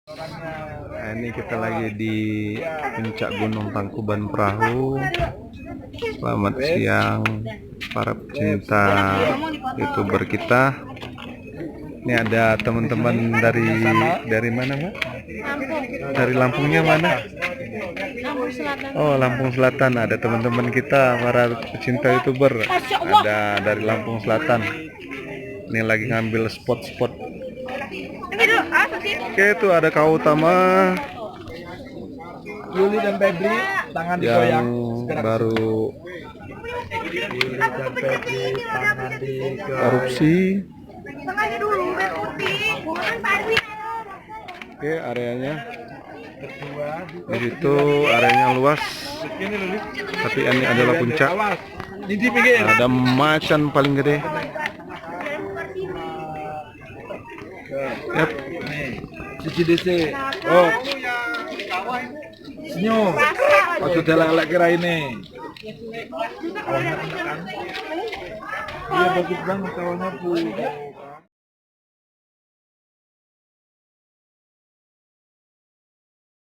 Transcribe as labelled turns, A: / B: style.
A: Nah, ini kita lagi di puncak Gunung Tangkuban Perahu. Selamat siang para pecinta YouTuber kita. Ini ada teman-teman dari mana, Mbak?
B: Lampung.
A: Dari Lampungnya mana?
B: Lampung Selatan.
A: Oh, Lampung Selatan. Ada teman-teman kita para pecinta YouTuber. Ada dari Lampung Selatan. Ini lagi ngambil spot-spot. Oke, itu ada Kak Utama
C: Yuli dan Febri, tangan
A: yang
C: digoyang.
A: baru
C: Yuli dan Febri, tangan digoyang.
A: erupsi.
B: Tengahnya dulu, putih.
A: Oke, areanya
C: Kedua,
A: di situ areanya luas, tapi ini adalah puncak.
C: awas. Ini di pinggir.
A: Ada macan paling gede. Yap.
C: Nih, cici DC. Oh, senyum. Waktu dia lelek kira ini. Iya bagus banget kawannya Bu.